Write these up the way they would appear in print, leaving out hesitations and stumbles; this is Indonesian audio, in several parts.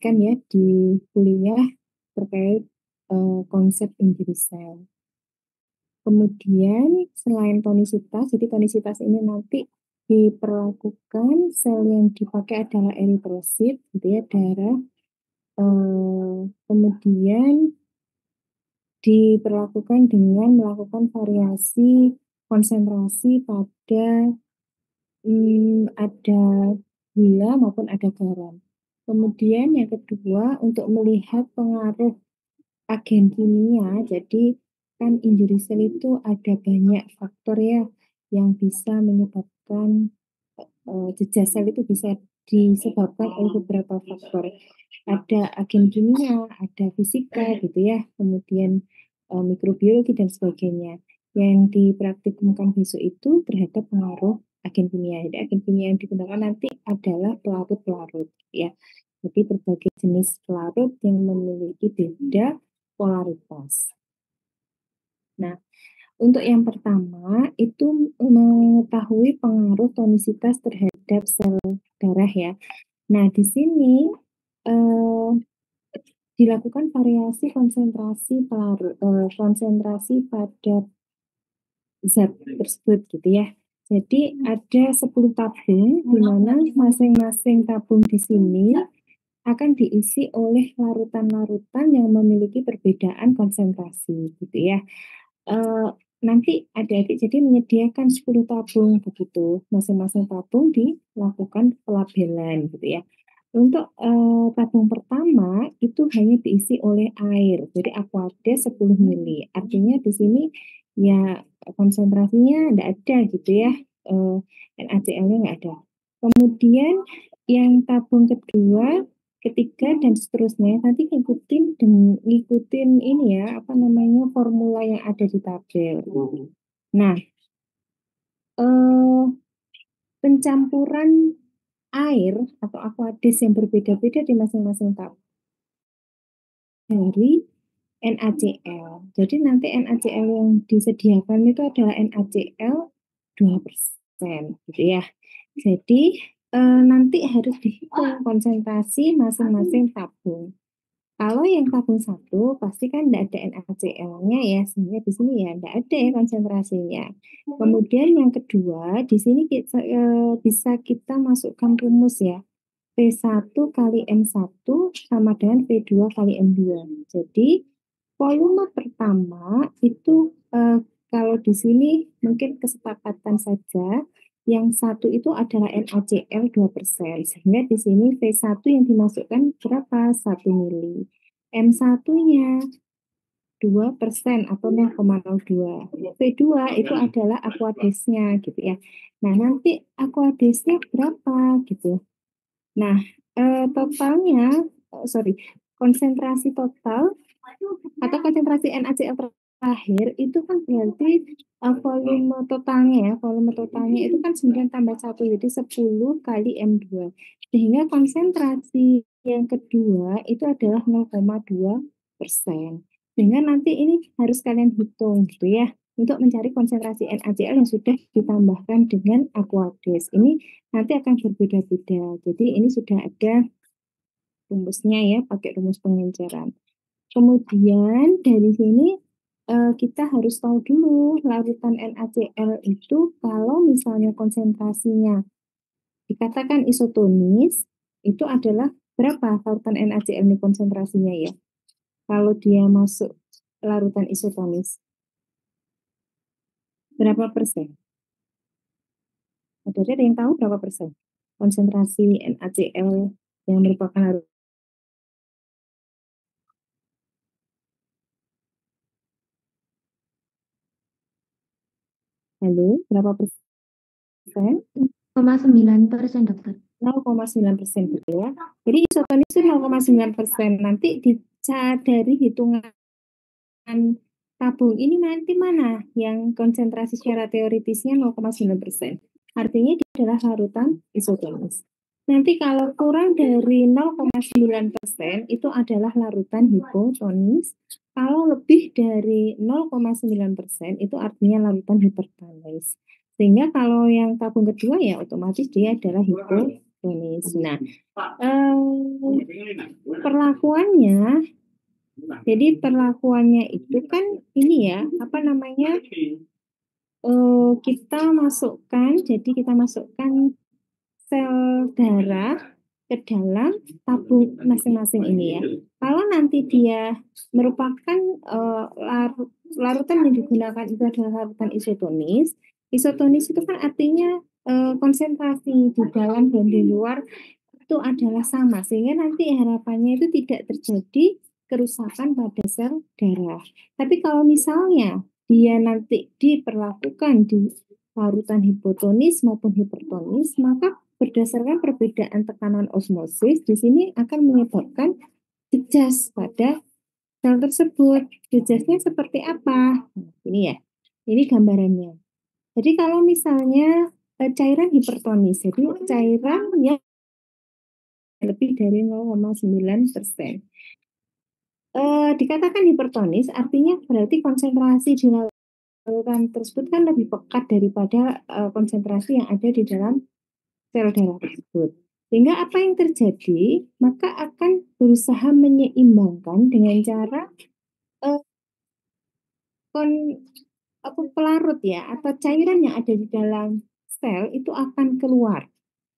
dapatkan ya di kuliah terkait konsep injury cell. Kemudian selain tonisitas, jadi tonisitas ini nanti diperlakukan sel yang dipakai adalah eritrosit, gitu ya, darah. Kemudian diperlakukan dengan melakukan variasi konsentrasi pada ada gula maupun ada garam. Kemudian yang kedua untuk melihat pengaruh agen kimia, jadi kan injury cell itu ada banyak faktor ya yang bisa menyebabkan jejak sel itu bisa disebabkan oleh beberapa faktor. Ada agen kimia, ada fisika gitu ya, kemudian mikrobiologi dan sebagainya. Yang dipraktikkan besok itu terhadap pengaruh agen kimia. Jadi agen kimia yang digunakan nanti adalah pelarut-pelarut ya. Jadi berbagai jenis pelarut yang memiliki beda polaritas. Nah, untuk yang pertama itu mengetahui pengaruh tonisitas terhadap sel darah ya. Nah, di sini eh, dilakukan variasi konsentrasi pada zat tersebut gitu ya. Jadi ada 10 tabung di mana masing-masing tabung di sini akan diisi oleh larutan-larutan yang memiliki perbedaan konsentrasi gitu ya. Nanti adik-adik jadi menyediakan 10 tabung begitu. Masing-masing tabung dilakukan pelabelan gitu ya. Untuk tabung pertama itu hanya diisi oleh air. Jadi Aquades 10 mili. Artinya di sini ya konsentrasinya tidak ada gitu ya. NaCl-nya nggak ada. Kemudian yang tabung kedua, ketiga dan seterusnya nanti ngikutin ini ya apa namanya formula yang ada di tabel. Nah, pencampuran air atau Aquades yang berbeda-beda di masing-masing tabel dari NaCl. Jadi nanti NaCl yang disediakan itu adalah NaCl 2% gitu ya. Jadi nanti harus dihitung konsentrasi masing-masing tabung. Kalau yang tabung satu pasti kan tidak ada NaCl-nya ya, sehingga di sini ya tidak ada ya konsentrasinya. Kemudian yang kedua, di sini bisa kita masukkan rumus ya. P1 kali M1 sama dengan P2 kali M2. Jadi volume pertama itu kalau di sini mungkin kesepakatan saja. Yang satu itu adalah NaCl 2%. Sehingga di sini V1 yang dimasukkan berapa? 1 mili. M1-nya 2% atau 0,02. V2 itu adalah Aquadesnya gitu ya. Nah, nanti Aquadesnya berapa gitu. Nah, totalnya, konsentrasi total atau konsentrasi NaCl terakhir itu kan berarti volume totalnya itu kan 9 tambah 1, jadi 10 kali M2. Sehingga konsentrasi yang kedua itu adalah 0,2%. Sehingga nanti ini harus kalian hitung gitu ya, untuk mencari konsentrasi NaCl yang sudah ditambahkan dengan Aquades. Ini nanti akan berbeda-beda. Jadi ini sudah ada rumusnya ya, pakai rumus pengenceran. Kemudian dari sini kita harus tahu dulu larutan NaCl itu kalau misalnya konsentrasinya dikatakan isotonis, itu adalah berapa larutan NaCl ini konsentrasinya ya? Kalau dia masuk larutan isotonis, berapa persen? Ada yang tahu berapa persen? Konsentrasi NaCl yang merupakan larutan. Halo, berapa persen? 0,9% dokter. 0,9% gitu ya. Jadi isotonis itu 0,9%. Nanti dari hitungan tabung ini nanti mana yang konsentrasi secara teoritisnya 0,9%. Artinya dia adalah larutan isotonis. Nanti kalau kurang dari 0,9% itu adalah larutan hipotonis. Kalau lebih dari 0,9% itu artinya larutan hipertonis. Sehingga kalau yang tabung kedua ya otomatis dia adalah hipotonis. Nah, perlakuannya, jadi perlakuannya itu kan ini ya, apa namanya, kita masukkan, jadi kita masukkan sel darah ke dalam tabung masing-masing ini ya. Kalau nanti dia merupakan larutan yang digunakan itu adalah larutan isotonis. Isotonis itu kan artinya konsentrasi di dalam dan di luar itu adalah sama, sehingga nanti harapannya itu tidak terjadi kerusakan pada sel darah. Tapi kalau misalnya dia nanti diperlakukan di larutan hipotonis maupun hipertonis, maka berdasarkan perbedaan tekanan osmosis di sini akan menyebabkan jejas pada sel tersebut. Jejasnya seperti apa? Nah, ini ya, ini gambarannya. Jadi kalau misalnya cairan hipertonis, jadi cairan yang lebih dari 0,9%. Dikatakan hipertonis artinya berarti konsentrasi di larutan tersebut kan lebih pekat daripada konsentrasi yang ada di dalam sel darah tersebut. Sehingga apa yang terjadi, maka akan berusaha menyeimbangkan dengan cara uh, pelarut ya, atau cairan yang ada di dalam sel itu akan keluar,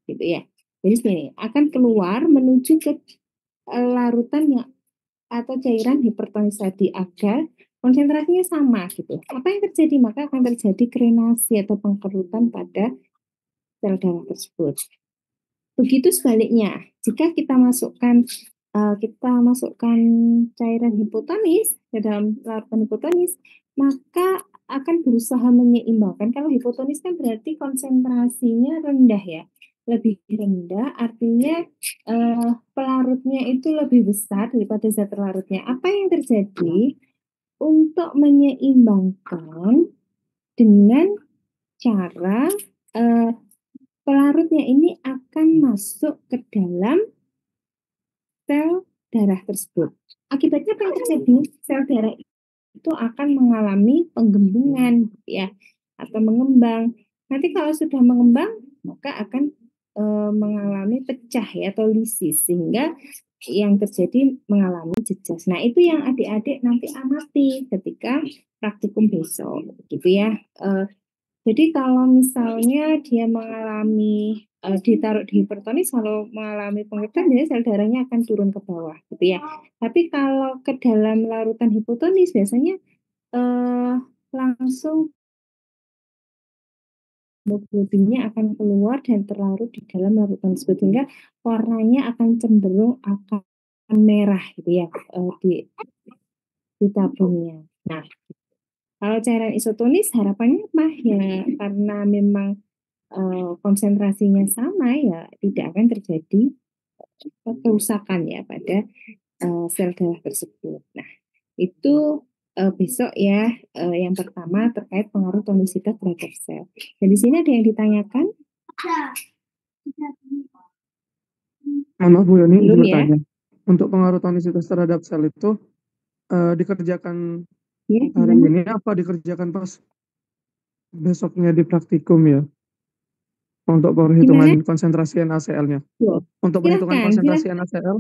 gitu ya. Jadi sini akan keluar menuju ke larutan yang atau cairan hipertonis tadi agar konsentrasinya sama gitu. Apa yang terjadi? Maka akan terjadi krenasi atau pengkerutan pada sel darah tersebut. Begitu sebaliknya, jika kita masukkan cairan hipotonis ke dalam larutan hipotonis, maka akan berusaha menyeimbangkan. Kalau hipotonis kan berarti konsentrasinya rendah ya, lebih rendah, artinya pelarutnya itu lebih besar daripada zat larutnya. Apa yang terjadi? Untuk menyeimbangkan dengan cara pelarutnya ini akan masuk ke dalam sel darah tersebut. Akibatnya apa yang terjadi? Sel darah itu akan mengalami penggembungan ya atau mengembang. Nanti kalau sudah mengembang maka akan mengalami pecah ya atau lisis sehingga yang terjadi mengalami jejas. Nah, itu yang adik-adik nanti amati ketika praktikum besok gitu ya. Jadi kalau misalnya dia mengalami ditaruh di hipertonis, kalau mengalami pengerutan, dia sel darahnya akan turun ke bawah, gitu ya. Tapi kalau ke dalam larutan hipotonis, biasanya langsung hemoglobinnya akan keluar dan terlarut di dalam larutan tersebut, sehingga warnanya akan cenderung akan merah, gitu ya, di tabungnya. Nah, kalau cairan isotonis harapannya apa? Ya karena memang konsentrasinya sama ya tidak akan terjadi kerusakan ya pada sel darah tersebut. Nah, itu besok ya yang pertama terkait pengaruh tonisitas terhadap sel. Dan di sini ada yang ditanyakan? Maaf Bu Yoni, Belum izin ya? bertanya. Untuk pengaruh tonisitas terhadap sel itu dikerjakan Ya, hari gimana? ini apa dikerjakan pas besoknya di praktikum ya? Untuk Gimana? perhitungan konsentrasi NaCl-nya. Yo, Untuk perhitungan silahkan, konsentrasi silahkan. NaCl,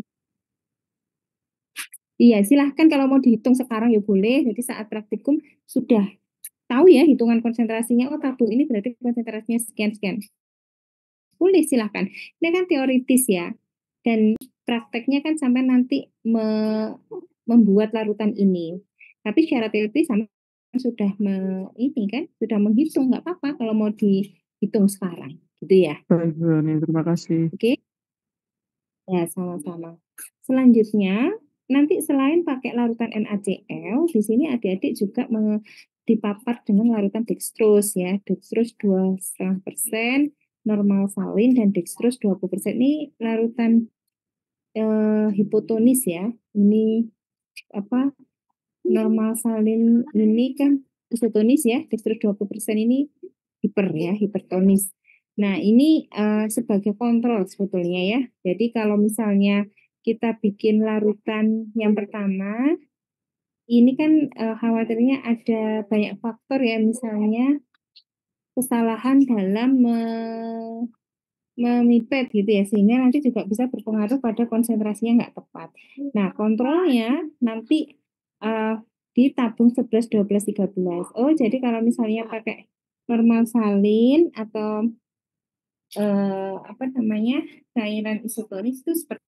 Iya, silahkan kalau mau dihitung sekarang ya boleh. Jadi saat praktikum sudah tahu ya hitungan konsentrasinya. Oh, tabung ini berarti konsentrasinya sekian-sekian. Boleh silahkan. Ini kan teoritis ya. Dan prakteknya kan sampai nanti membuat larutan ini. Tapi secara teoritis sama sudah ini kan sudah menghitung, nggak apa-apa kalau mau dihitung sekarang, gitu ya. baik Bu Yoni, terima kasih. Oke, ya sama-sama. Selanjutnya nanti selain pakai larutan NaCl, di sini adik-adik juga dipapar dengan larutan dextrose ya, dextrose 2,5%, normal salin dan dextrose 20%. Ini larutan hipotonis ya. Ini apa? Normal salin ini kan isotonis ya, dextrose 20% ini hiper ya, hipertonis. Nah, ini sebagai kontrol sebetulnya ya. Jadi kalau misalnya kita bikin larutan yang pertama, ini kan khawatirnya ada banyak faktor ya, misalnya kesalahan dalam memipet gitu ya, sehingga nanti juga bisa berpengaruh pada konsentrasinya nggak tepat. Nah, kontrolnya nanti di tabung 11, 12, 13. Oh, jadi kalau misalnya pakai normal salin atau apa namanya, cairan isotonis itu seperti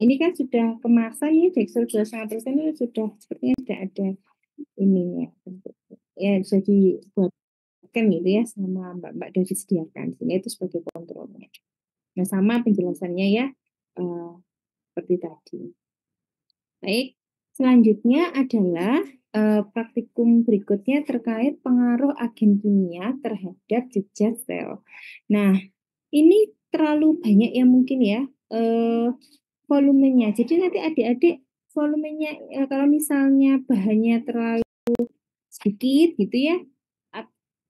ini kan sudah kemasan ya, Dextrose 2,5% ini sudah sepertinya sudah ada ininya, ya sudah dibuatkan gitu ya sama mbak-mbak dari disediakan. Sini itu sebagai kontrolnya. Nah, sama penjelasannya ya seperti tadi. Baik, selanjutnya adalah praktikum berikutnya terkait pengaruh agen kimia terhadap jejak sel. Nah, ini terlalu banyak ya mungkin ya volumenya. Jadi nanti adik-adik volumenya kalau misalnya bahannya terlalu sedikit gitu ya.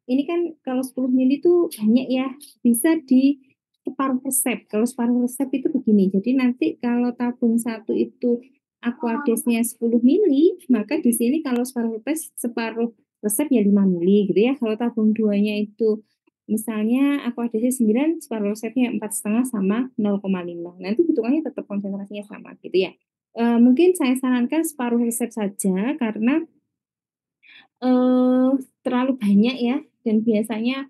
Ini kan kalau 10 mili itu banyak ya, bisa di separuh resep. Kalau separuh resep itu begini. Jadi nanti kalau tabung 1 itu aquadesnya 10 mili, maka di sini kalau separuh resep ya 5 mili gitu ya. Kalau tabung 2-nya itu misalnya aquadesnya 9, separuh resepnya 4,5 sama 0,5. Nanti hitungannya tetap konsentrasinya sama gitu ya. Mungkin saya sarankan separuh resep saja karena terlalu banyak ya, dan biasanya,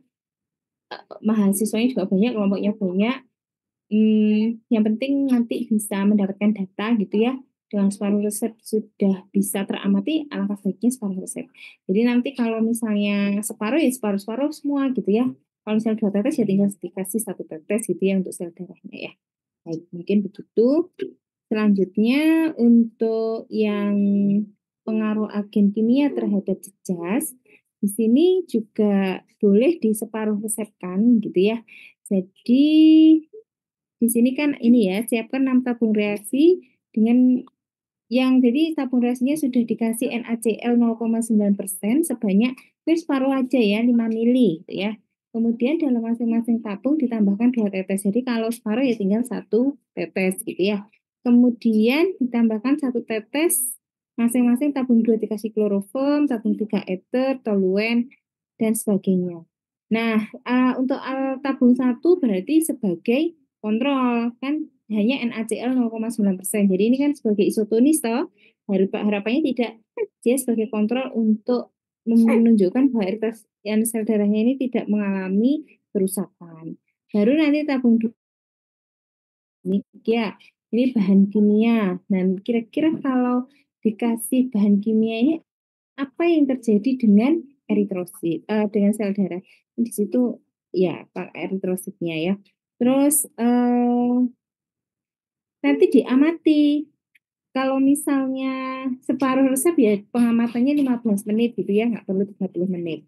mahasiswanya juga banyak, kelompoknya banyak, yang penting nanti bisa mendapatkan data gitu ya, dengan separuh resep sudah bisa teramati, alangkah baiknya separuh resep. Jadi nanti kalau misalnya separuh, ya separuh-separuh semua gitu ya. Kalau misalnya 2 tetes, ya tinggal dikasih 1 tetes gitu ya untuk sel darahnya ya. Baik, mungkin begitu. Selanjutnya untuk yang pengaruh agen kimia terhadap jejas, di sini juga boleh diseparuh resepkan gitu ya. Jadi di sini kan ini ya, siapkan 6 tabung reaksi dengan yang jadi tabung reaksinya sudah dikasih NaCl 0,9% sebanyak separuh aja ya 5 mili gitu ya. Kemudian dalam masing-masing tabung ditambahkan 2 tetes. Jadi kalau separuh ya tinggal 1 tetes gitu ya. Kemudian ditambahkan 1 tetes masing-masing tabung 2 dikasih kloroform, tabung 3 ether, toluen dan sebagainya. Nah, untuk tabung 1 berarti sebagai kontrol kan hanya NaCl 0,9%. Jadi ini kan sebagai isotonis toh, harapannya tidak dia sebagai kontrol untuk menunjukkan bahwa yang sel darahnya ini tidak mengalami kerusakan. Baru nanti tabung ini ya, ini bahan kimia. Dan kira-kira kalau dikasih bahan kimia ini apa yang terjadi dengan eritrosit, dengan sel darah? Di situ ya eritrositnya ya. Terus nanti diamati. Kalau misalnya separuh resep ya pengamatannya 15 menit gitu ya, nggak perlu 30 menit.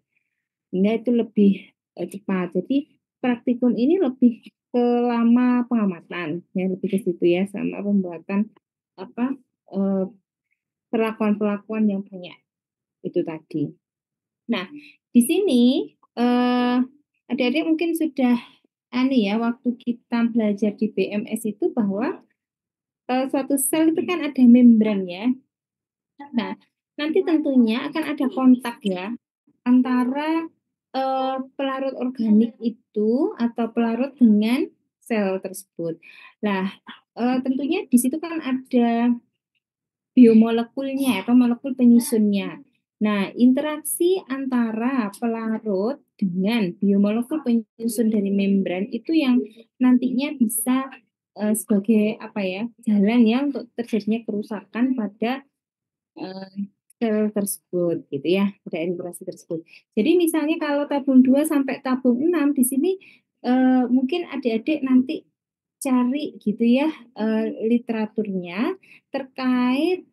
Sehingga itu lebih cepat. Jadi praktikum ini lebih ke lama pengamatan, ya lebih ke situ ya, sama pembuatan apa perlakuan-perlakuan yang banyak itu tadi. Nah, di sini adik-adik mungkin sudah ya waktu kita belajar di BMS itu bahwa suatu sel itu kan ada membran ya. Nah, nanti tentunya akan ada kontak ya antara pelarut organik itu atau pelarut dengan sel tersebut. Nah, tentunya di situ kan ada biomolekulnya atau molekul penyusunnya. Nah, interaksi antara pelarut dengan biomolekul penyusun dari membran itu yang nantinya bisa sebagai apa ya jalan ya untuk terjadinya kerusakan pada sel tersebut gitu ya, pada eritrasi tersebut. Jadi misalnya kalau tabung 2 sampai tabung 6 di sini mungkin adik-adik nanti cari gitu ya literaturnya terkait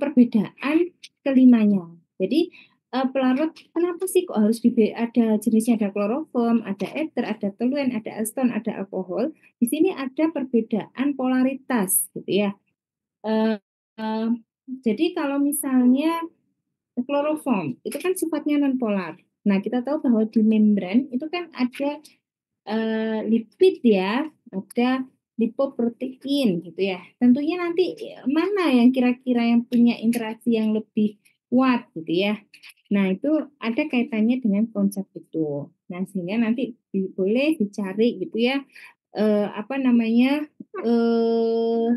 perbedaan kelimanya. Jadi pelarut kenapa sih kok harus ada jenisnya, ada kloroform, ada ether, ada toluen, ada aseton, ada alkohol. Di sini ada perbedaan polaritas gitu ya. Eh, eh, jadi kalau misalnya kloroform itu kan sifatnya nonpolar. Nah, kita tahu bahwa di membran itu kan ada lipid ya, ada lipoprotein gitu ya. Tentunya nanti mana yang kira-kira yang punya interaksi yang lebih kuat gitu ya. Nah, itu ada kaitannya dengan konsep itu. Nah, sehingga nanti boleh dicari gitu ya, apa namanya,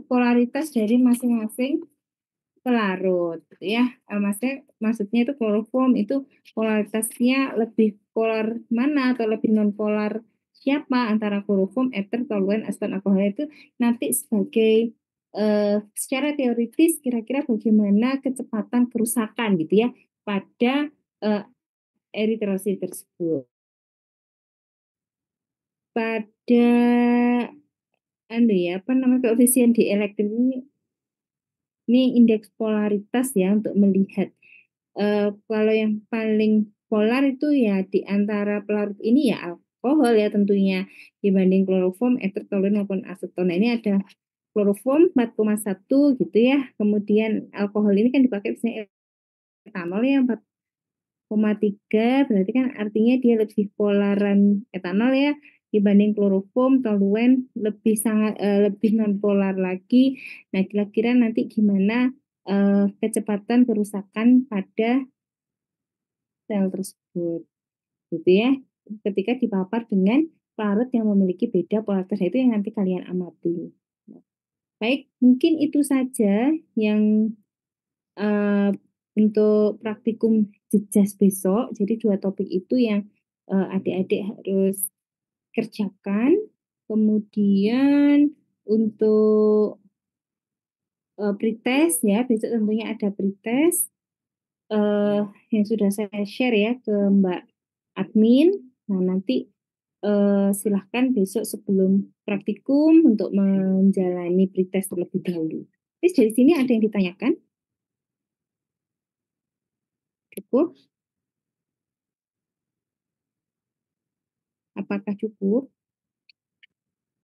polaritas dari masing-masing pelarut gitu ya. Maksudnya itu kloroform itu polaritasnya lebih polar mana atau lebih non polar siapa antara kloroform, ether, toluen, aseton, alkohol itu nanti sebagai secara teoritis kira-kira bagaimana kecepatan kerusakan gitu ya pada eh, eritrosit tersebut. Pada anu ya, apa namanya koefisien dielektrik ini indeks polaritas ya untuk melihat kalau yang paling polar itu ya di antara pelarut ini ya alkohol ya tentunya dibanding kloroform, ether, toluene maupun aseton. Nah, ini ada kloroform 4,1 gitu ya. Kemudian alkohol ini kan dipakai misalnya etanol ya 4,3 berarti kan artinya dia lebih polaran etanol ya dibanding kloroform, toluen lebih non polar lagi. Nah, kira-kira nanti gimana kecepatan kerusakan pada sel tersebut gitu ya ketika dipapar dengan pelarut yang memiliki beda polaritas. Nah, itu yang nanti kalian amati. Baik, mungkin itu saja yang untuk praktikum jejas besok. Jadi 2 topik itu yang adik-adik harus kerjakan. Kemudian untuk pretest ya, besok tentunya ada pretest yang sudah saya share ya ke Mbak admin. Nah, nanti silahkan besok sebelum praktikum untuk menjalani pretest terlebih dahulu. Terus dari sini ada yang ditanyakan? Cukup? Apakah cukup?